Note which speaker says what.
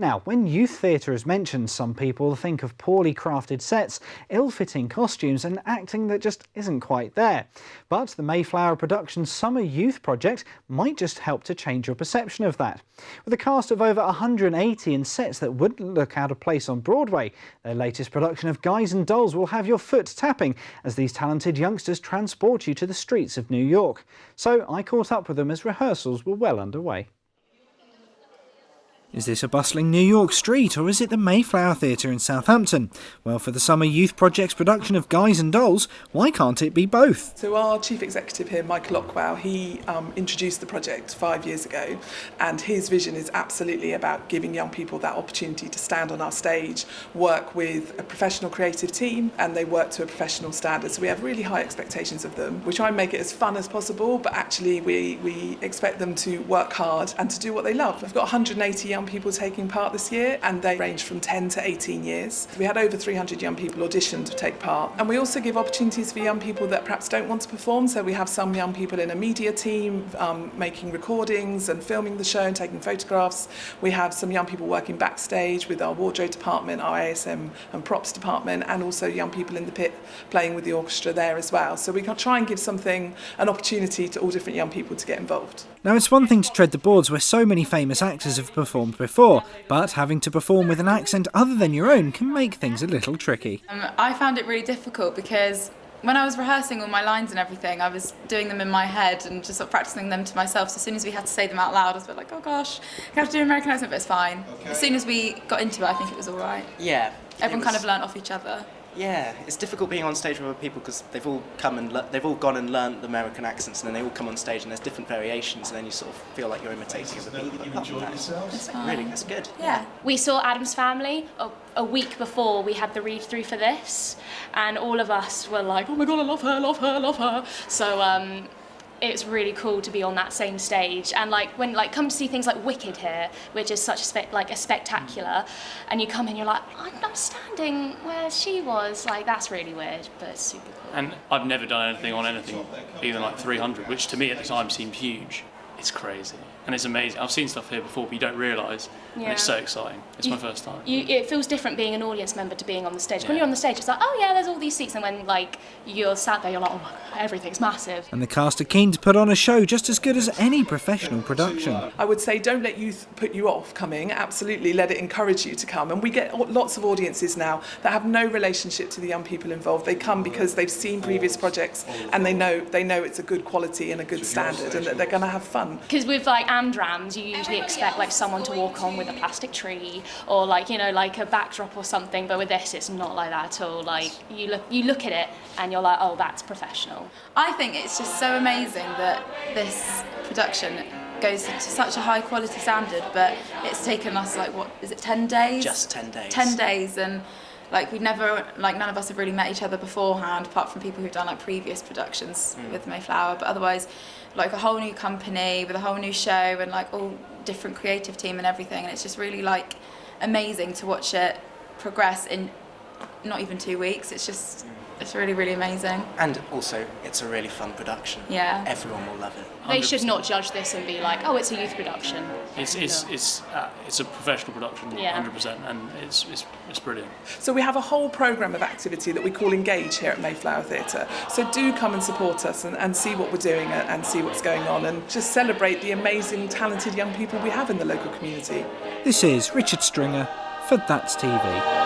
Speaker 1: Now, when youth theatre is mentioned, some people think of poorly crafted sets, ill-fitting costumes and acting that just isn't quite there. But the Mayflower Productions Summer Youth Project might just help to change your perception of that. With a cast of over 180 and sets that wouldn't look out of place on Broadway, their latest production of Guys and Dolls will have your foot tapping as these talented youngsters transport you to the streets of New York. So I caught up with them as rehearsals were well underway. Is this a bustling New York street, or is it the Mayflower Theatre in Southampton? Well, for the Summer Youth Project's production of Guys and Dolls, why can't it be both?
Speaker 2: So our chief executive here, Michael Ockwell, he introduced the project 5 years ago, and his vision is absolutely about giving young people that opportunity to stand on our stage, work with a professional creative team, and they work to a professional standard. So we have really high expectations of them. We try and make it as fun as possible, but actually we expect them to work hard and to do what they love. We've got 180 young people taking part this year, and they range from 10 to 18 years. We had over 300 young people audition to take part, and we also give opportunities for young people that perhaps don't want to perform. So we have some young people in a media team making recordings and filming the show and taking photographs. We have some young people working backstage with our wardrobe department, our ASM and props department, and also young people in the pit playing with the orchestra there as well. So we can try and give an opportunity to all different young people to get involved.
Speaker 1: Now, it's one thing to tread the boards where so many famous actors have performed before, but having to perform with an accent other than your own can make things a little tricky.
Speaker 3: I found it really difficult because when I was rehearsing all my lines and everything, I was doing them in my head and just sort of practicing them to myself. So as soon as we had to say them out loud, I was a bit like, oh gosh, I have to do an American accent, but it's fine. Okay. As soon as we got into it, I think it was all right.
Speaker 4: Yeah.
Speaker 3: Everyone kind of learnt off each other.
Speaker 4: Yeah, it's difficult being on stage with other people because they've all gone and learnt the American accents, and then they all come on stage and there's different variations, and then you sort of feel like you're imitating other people.
Speaker 3: It's fine.
Speaker 4: Really, that's good.
Speaker 3: Yeah.
Speaker 5: We saw Addams Family a week before we had the read through for this, and all of us were like, oh my god, I love her, love her, love her. So it's really cool to be on that same stage, and when come to see things like Wicked here, which is such a spectacular, and you come in, you're like, I'm not standing where she was. That's really weird, but it's super cool.
Speaker 6: And I've never done anything on anything, even like 300, which to me at the time seemed huge. It's crazy and it's amazing. I've seen stuff here before, but you don't realise, and it's so exciting. It's my first time.
Speaker 5: It feels different being an audience member to being on the stage. When you're on the stage, it's like, oh yeah, there's all these seats, and when you're sat there, you're like, oh my god, everything's massive.
Speaker 1: And the cast are keen to put on a show just as good as any professional production.
Speaker 2: I would say don't let youth put you off coming, absolutely let it encourage you to come. And we get lots of audiences now that have no relationship to the young people involved. They come because they've seen previous projects and they know it's a good quality and a good standard, and that they're going to have fun.
Speaker 5: Because with Amdrams, you usually expect someone to walk on with a plastic tree or a backdrop or something, but with this it's not like that at all. You look at it and you're like, oh, that's professional.
Speaker 3: I think it's just so amazing that this production goes to such a high quality standard, but it's taken us 10 days?
Speaker 4: Just 10 days.
Speaker 3: 10 days, and we've never, none of us have really met each other beforehand, apart from people who've done previous productions with Mayflower, but otherwise a whole new company with a whole new show and all different creative team and everything, and it's just really amazing to watch it progress in not even 2 weeks. It's really, really amazing.
Speaker 4: And also, it's a really fun production.
Speaker 3: Yeah.
Speaker 4: Everyone will love it.
Speaker 5: They should not judge this and be like, oh, it's a youth production.
Speaker 6: It's a professional production, 100%, and it's brilliant.
Speaker 2: So we have a whole programme of activity that we call Engage here at Mayflower Theatre. So do come and support us and see what we're doing and see what's going on, and just celebrate the amazing, talented young people we have in the local community.
Speaker 1: This is Richard Stringer for That's TV.